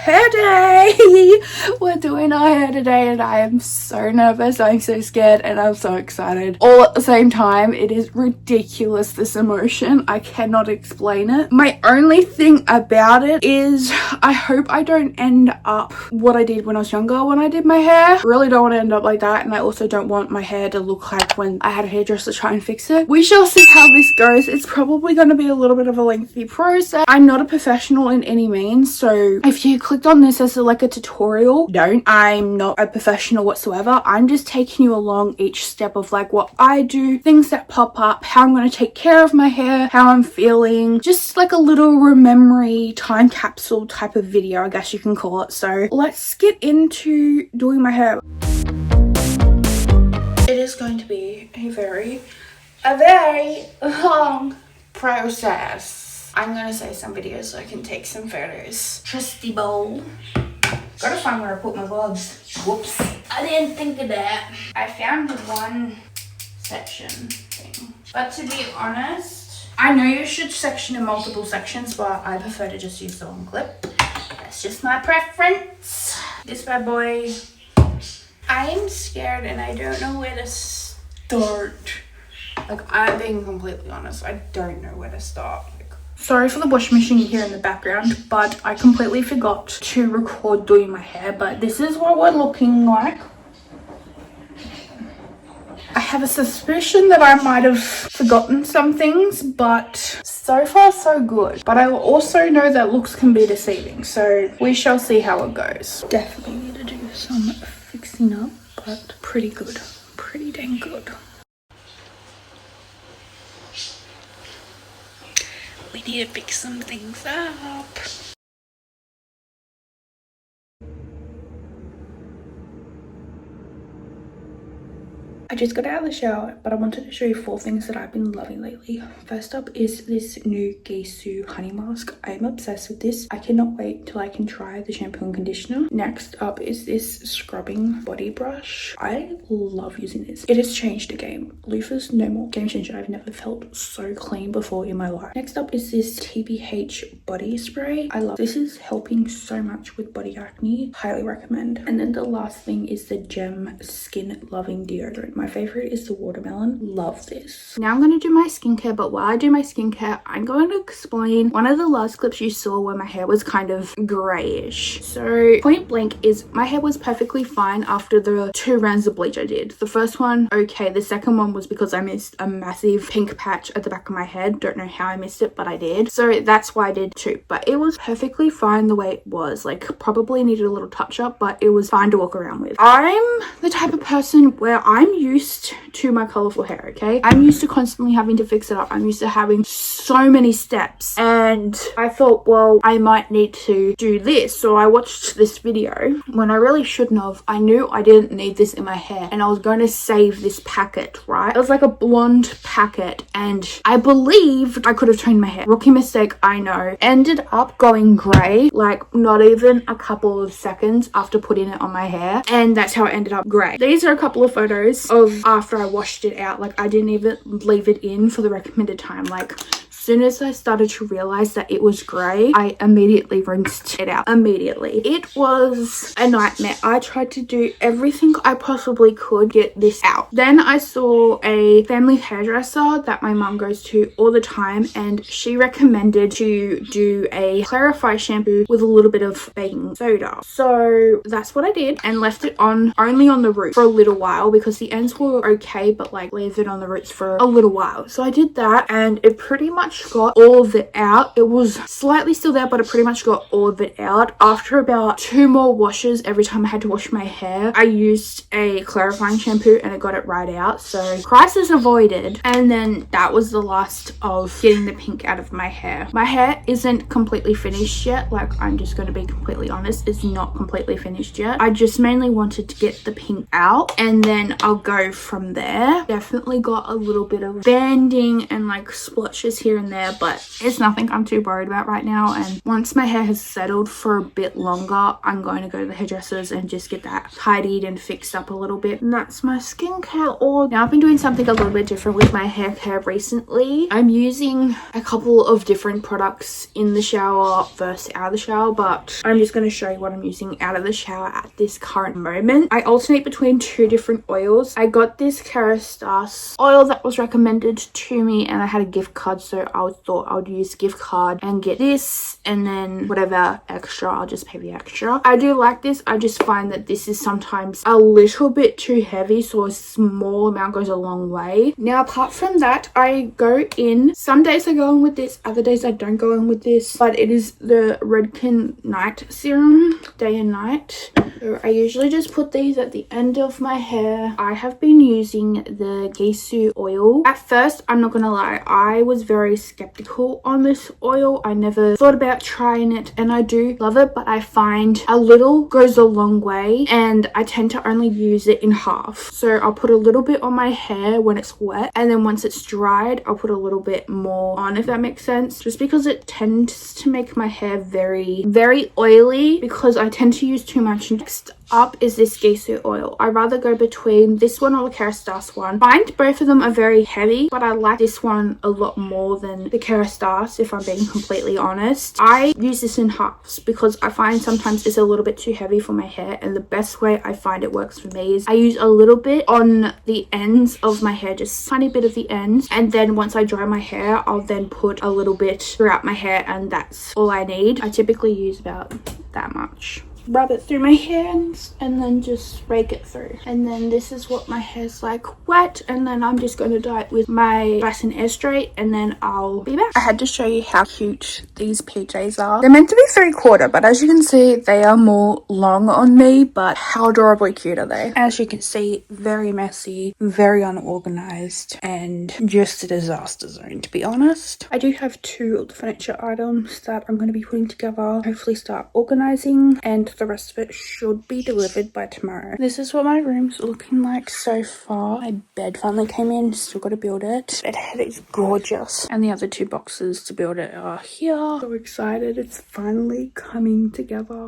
hair day. We're doing our hair today and I am so nervous, I'm so scared, and I'm so excited all at the same time. It is ridiculous, this emotion. I cannot explain it. My only thing about it is I hope I don't end up what I did when I was younger when I did my hair. I really don't want to end up like that, and I also don't want my hair to look like when I had a hairdresser try and fix it. We shall see how this goes. It's probably going to be a little bit of a lengthy process. I'm not a professional in any means, so if you clicked on this as like a tutorial, don't. I'm not a professional whatsoever. I'm just taking you along each step of like what I do, things that pop up, how I'm going to take care of my hair, how I'm feeling, just like a little memory time capsule type of video, I guess you can call it. So let's get into doing my hair. It is going to be a very long process. I'm gonna save some videos so I can take some photos. Trusty bowl. Gotta find where I put my gloves. Whoops. I didn't think of that. I found one section thing. But to be honest, I know you should section in multiple sections, but I prefer to just use the one clip. That's just my preference. This bad boy. I am scared and I don't know where to start. Like, I'm being completely honest. I don't know where to start. Sorry for the washing machine here in the background, but I completely forgot to record doing my hair, but this is what we're looking like. I have a suspicion that I might have forgotten some things, but so far so good. But I also know that looks can be deceiving, so we shall see how it goes. Definitely need to do some fixing up, but pretty good. Pretty dang good. We need to fix some things up. I just got out of the shower, but I wanted to show you 4 things that I've been loving lately. First up is this new Gisou honey mask. I'm obsessed with this. I cannot wait till I can try the shampoo and conditioner. Next up is this scrubbing body brush. I love using this. It has changed the game. Loofahs, no more. Game changer. I've never felt so clean before in my life. Next up is this TBH body spray. I love this. Is helping so much with body acne. Highly recommend. And then the last thing is the Gem Skin Loving Deodorant. My favorite is the watermelon. Love this. Now I'm going to do my skincare, but while I do my skincare, I'm going to explain one of the last clips you saw where my hair was kind of grayish. So point blank is my hair was perfectly fine after the 2 rounds of bleach I did. The first one, okay. The second one was because I missed a massive pink patch at the back of my head. Don't know how I missed it, but I did. So that's why I did 2. But it was perfectly fine the way it was. Like, probably needed a little touch up, but it was fine to walk around with. I'm the type of person where I'm used to my colorful hair, okay? I'm used to constantly having to fix it up. I'm used to having so many steps, and I thought, well, I might need to do this. So I watched this video when I really shouldn't have. I knew I didn't need this in my hair, and I was going to save this packet, right? It was like a blonde packet, and I believed I could have toned my hair. Rookie mistake, I know. Ended up going gray, like not even a couple of seconds after putting it on my hair, and that's how it ended up gray. These are a couple of photos of after I washed it out. Like, I didn't even leave it in for the recommended time. Like, as soon as I started to realize that it was grey, I immediately rinsed it out. Immediately. It was a nightmare. I tried to do everything I possibly could get this out. Then I saw a family hairdresser that my mum goes to all the time, and she recommended to do a clarify shampoo with a little bit of baking soda. So that's what I did, and left it on only on the root for a little while because the ends were okay, but like leave it on the roots for a little while. So I did that, and it pretty much got all of it out. It was slightly still there, but it pretty much got all of it out. After about 2 more washes, every time I had to wash my hair, I used a clarifying shampoo and it got it right out. So crisis avoided. And then that was the last of getting the pink out of my hair. My hair isn't completely finished yet. Like, I'm just going to be completely honest, it's not completely finished yet. I just mainly wanted to get the pink out, and then I'll go from there. Definitely got a little bit of banding and like splotches here and in there, but it's nothing I'm too worried about right now. And once my hair has settled for a bit longer, I'm going to go to the hairdressers and just get that tidied and fixed up a little bit. And that's my skincare all. Now I've been doing something a little bit different with my hair care recently. I'm using a couple of different products in the shower versus out of the shower, but I'm just going to show you what I'm using out of the shower at this current moment. I alternate between two different oils. I got this Kerastase oil that was recommended to me, and I had a gift card, so I thought I would use gift card and get this, and then whatever extra, I'll just pay the extra. I do like this. I just find that this is sometimes a little bit too heavy, so a small amount goes a long way. Now apart from that, I go in, some days I go in with this, other days I don't go in with this, but it is the Redken Night Serum, day and night. So I usually just put these at the end of my hair. I have been using the Gisou oil. At first, I'm not gonna lie, I was very skeptical on this oil. I never thought about trying it, and I do love it, but I find a little goes a long way, and I tend to only use it in half. So I'll put a little bit on my hair when it's wet, and then once it's dried, I'll put a little bit more on, if that makes sense, just because it tends to make my hair very, very oily because I tend to use too much. Next up is this Gisou oil. I rather go between this one or the Kerastase one. I find both of them are very heavy, but I like this one a lot more than the Kerastase, if I'm being completely honest. I use this in halves because I find sometimes it's a little bit too heavy for my hair, and the best way I find it works for me is I use a little bit on the ends of my hair, just a tiny bit of the ends, and then once I dry my hair, I'll then put a little bit throughout my hair, and that's all I need. I typically use about that much. Rub it through my hands and then just rake it through, and then this is what my hair's like wet, and then I'm just going to dye it with my Dyson Air Straight, and then I'll be back. I had to show you how cute these PJs are. They're meant to be 3/4, but as you can see, they are more long on me, but how adorably cute are they? As you can see, very messy, very unorganized, and just a disaster zone, to be honest. I do have two of the furniture items that I'm going to be putting together, hopefully start organizing, and the rest of it should be delivered by tomorrow. This is what my room's looking like so far. My bed finally came in, still got to build it. Bedhead is gorgeous, and the other two boxes to build it are here. So excited, it's finally coming together.